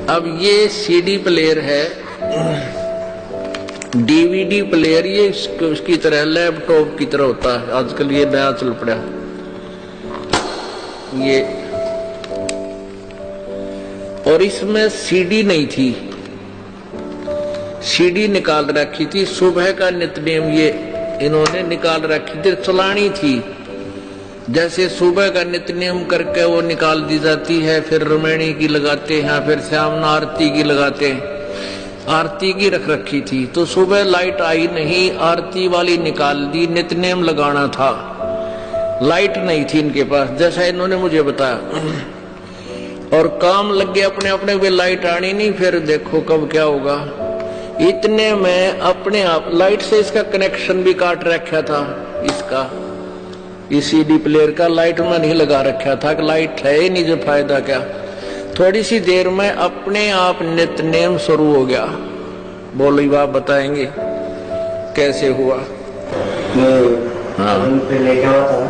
अब ये CD player है, डीवीडी प्लेयर, ये उसकी तरह लैपटॉप की तरह होता है। आजकल ये नया चल पड़ा ये। और इसमें सीडी नहीं थी, सीडी निकाल रखी थी। सुबह का नित्यनेम ये इन्होंने निकाल रखी थी, चलानी थी। जैसे सुबह का नित्यनेम करके वो निकाल दी जाती है, फिर रमैणी की लगाते हैं, फिर श्यामना आरती की लगाते हैं। आरती की रख रखी थी, तो सुबह लाइट आई नहीं, आरती वाली निकाल दी, नित्यनेम लगाना था। लाइट नहीं थी इनके पास, जैसा इन्होंने मुझे बताया। और काम लग गया अपने अपने, वे लाइट आनी नहीं, फिर देखो कब क्या होगा। इतने में अपने आप लाइट से इसका कनेक्शन भी काट रखा था। इसका इस सीडी प्लेयर का लाइट में नहीं लगा रखा था कि लाइट है ही नहीं, जो फायदा क्या। थोड़ी सी देर में अपने आप नित्यनेम शुरू हो गया। बोलो बाप बताएंगे कैसे हुआ। हाँ पे लेके हुआ था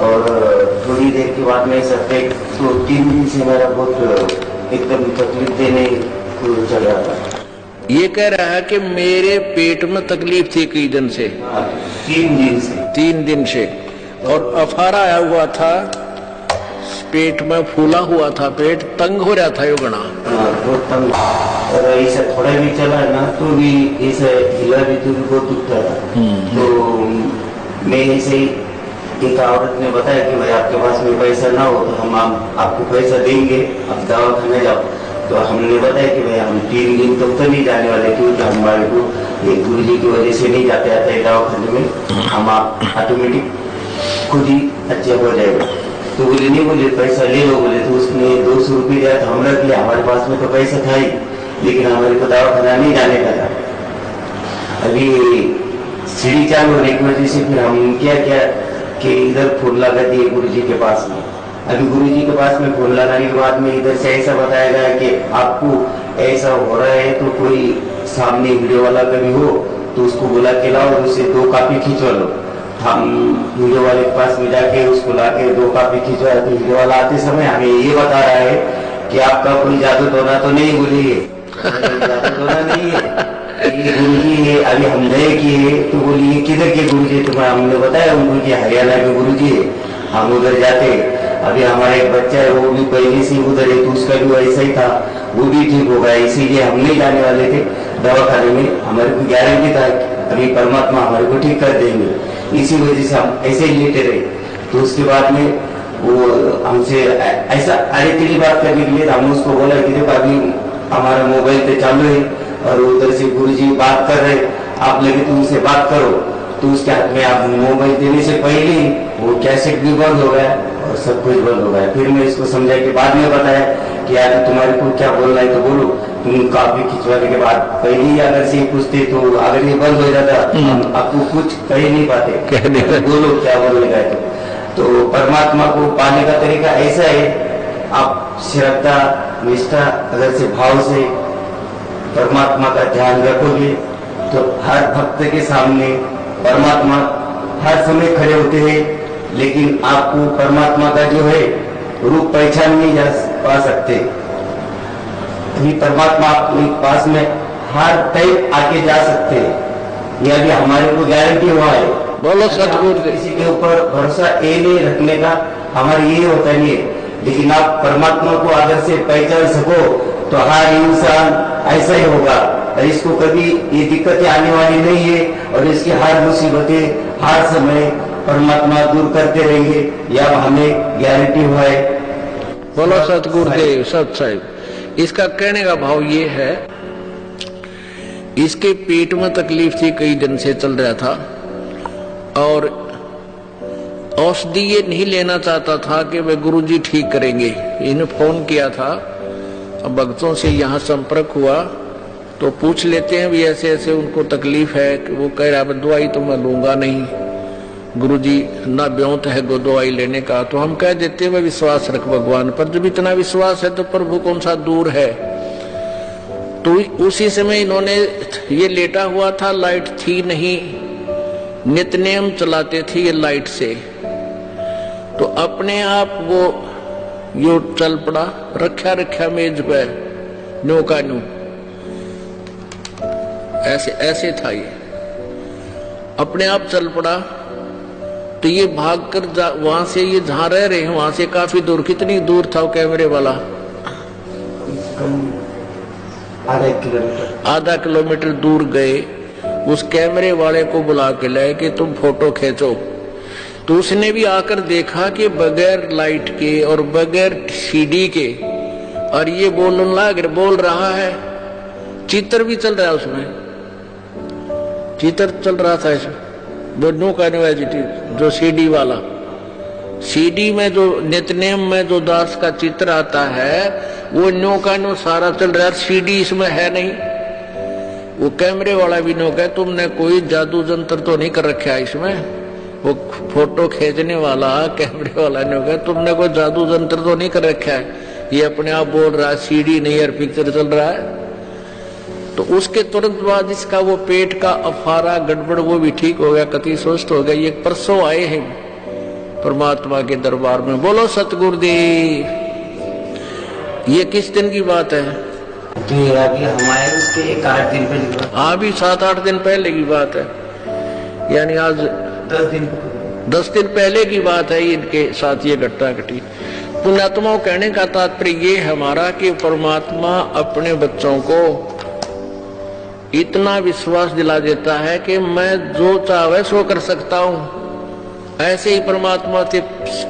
और थोड़ी देर के बाद में सफेद तो 3 दिन से मेरा बहुत एकदम तकलीफ देने को चल रहा था। ये कह रहा है कि मेरे पेट में तकलीफ थी कई दिन से। 3 दिन से 3 दिन से। और अफारा आया हुआ था, पेट में फूला हुआ था, पेट तंग हो रहा था यो गणा। बहुत तंग। और ऐसा थोड़ा भी चला ना तो भी ऐसा हिला भी तो बहुत दुखता था। तो मैं ऐसे एक औरत ने बताया कि भाई आपके पास में पैसा ना हो तो हम आपको पैसा देंगे, आप दवा खाने जाओ। तो हमने बताया कि भाई हम 3 दिन तक तो नहीं जाने वाले, क्योंकि हमारे को एक गुरु जी की वजह से नहीं जाते आते दवाखाने में, हम ऑटोमेटिक खुद ही अच्छे हो जाएगा। तो बोले नहीं, बोले पैसा ले लो। बोले तो उसने 200 रुपये दिया तो हम रख लिया, हमारे पास में तो पैसा था ही, लेकिन हमारे को दवाखाना नहीं जाने का था। अभी सीढ़ी चालू होने की वजह से फिर हम क्या किया कि इधर फोन लगा दिए गुरु जी के पास में। अभी गुरु जी के पास में फोन लगाने के बाद में इधर से ऐसा बताया गया कि आपको ऐसा हो रहा है तो कोई सामने वीडियो वाला कभी हो तो उसको बुला के लाओ और उससे 2 कॉपी खिंचवा लो। हम वीडियो वाले के पास में जाके उसको लाके 2 कॉपी खिंचवाया। तो वीडियो वाला आते समय हमें ये बता रहा है कि आपका कोई जादू टोना तो नहीं, बोलिए जादू टोना नहीं है, ये गुरु जी है। अभी हम नए किए तो बोलिए किधर के गुरु जी? तुम्हें हमने बताया उनको कि हरियाणा के गुरु जी है, हम उधर जाते। अभी हमारा एक बच्चा है वो भी पहले से उधर है तो उसका भी ऐसा ही था, वो भी ठीक होगा, इसीलिए हम नहीं जाने वाले थे दवाखाने में। हमारे को गारंटी था अभी परमात्मा हमारे को ठीक कर देंगे, इसी वजह से हम ऐसे ही लेटे रहे। तो उसके बाद में वो हमसे ऐसा अरे तेरी बात करने के लिए हम उसको बोला कि देखो अभी हमारा मोबाइल पे चालू है और उधर से गुरुजी बात कर रहे, आप लगे तो उनसे बात करो। तो उसके हाथ में आप मोबाइल देने से पहले वो कैसेट भी बंद हो गया और सब कुछ बंद हो गया। फिर मैं इसको समझा के बाद में बताया कि यार तुम्हारे को क्या बोलना है तो बोलो। तुम काफी खिंचवाने के बाद पहले ही अगर से पूछते तो अगर ये बंद हो जाता आपको कुछ कह ही नहीं पाते, बोलो क्या बोलने का है। तो परमात्मा को पाने का तरीका ऐसा है, आप श्रद्धा निष्ठा अगर से भाव से परमात्मा का ध्यान रखोगे तो हर भक्त के सामने परमात्मा हर समय खड़े होते हैं, लेकिन आपको परमात्मा का जो है रूप पहचान नहीं जा पा सकते। अभी परमात्मा आपके पास में हर टाइम आके जा सकते हैं, यह भी हमारे को गारंटी हुआ है। बोलो सतगुरु। किसी के ऊपर भरोसा ये नहीं रखने का हमारा ये होता नहीं है, लेकिन आप परमात्मा को अगर से पहचान सको तो हर इंसान ऐसा ही होगा और इसको कभी ये दिक्कतें आने वाली नहीं है और इसकी हर मुसीबतें हर समय परमात्मा दूर करते रहेंगे, यह हमें गारंटी हुआ है। बोलो सतगुरुदेव सत साहिब। इसका कहने का भाव ये है, इसके पेट में तकलीफ थी, कई दिन से चल रहा था और औषधि ये नहीं लेना चाहता था कि वे गुरुजी ठीक करेंगे। इन्हें फोन किया था, अब भक्तों से यहाँ संपर्क हुआ तो पूछ लेते हैं भी ऐसे ऐसे उनको तकलीफ है कि वो कह रहा है दवाई तो मैं लूंगा नहीं, गुरुजी ना ब्योंत है गो दवाई लेने का। तो हम कह देते हैं विश्वास रख भगवान पर, जब इतना विश्वास है तो प्रभु कौन सा दूर है। तो उसी समय इन्होंने ये लेटा हुआ था, लाइट थी नहीं, नित्यनेम चलाते थे ये लाइट से, तो अपने आप वो यो चल पड़ा, रखा रखा मेज पे न्यू का न्यू, ऐसे ऐसे था ये, अपने आप चल पड़ा। तो ये भागकर वहां से, ये जहां रह रहे हैं वहां से काफी दूर, कितनी दूर था वो कैमरे वाला? आधा किलोमीटर दूर गए, उस कैमरे वाले को बुला के लाए कि तुम फोटो खींचो। तो उसने भी आकर देखा कि बगैर लाइट के और बगैर सीडी के, और ये बोल रहा है, चित्र भी चल रहा है उसमें, चित्र चल रहा था इसमें, वो नो कैनिवर्सिटी जो सीडी वाला, सीडी में जो नित्यनेम में जो दास का चित्र आता है वो नो का नो सारा चल रहा है, सीडी इसमें है नहीं। वो कैमरे वाला भी नो कहे तुमने कोई जादू जंतर तो नहीं कर रखा है इसमें। वो फोटो खींचने वाला कैमरे वाला ने कहा तुमने कोई जादू जंतर तो नहीं कर रखा है, ये अपने आप बोल रहा है, सीडी नहीं यार पिक्चर चल रहा है। तो उसके तुरंत बाद इसका वो पेट का अफारा गड़बड़ वो भी ठीक हो गया, कति स्वस्थ हो गया। ये परसों आए हैं परमात्मा के दरबार में, बोलो सतगुरुदेव। ये किस दिन की बात है? तो अभी हमारे उसके 8 दिन पहले, हाँ भी 7-8 दिन पहले की बात है, यानी आज 10 दिन पहले की बात है इनके साथ ये घटना घटी। पुण्यात्माओं कहने का तात्पर्य ये हमारा कि परमात्मा अपने बच्चों को इतना विश्वास दिला देता है कि मैं जो चाहे सो कर सकता हूं। ऐसे ही परमात्मा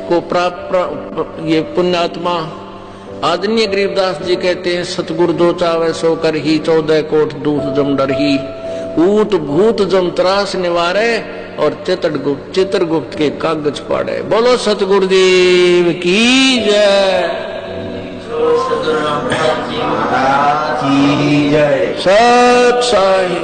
को प्राप्त ये पुण्यात्मा आदरणीय गरीबदास जी कहते हैं, सतगुरु दो चावे सो कर ही 14 कोट दूत जम डर ही, ऊत भूत जम त्रास निवारे और चित्रगुप्त के कागज पाड़े। बोलो सतगुरुदेव की जय, सत साई।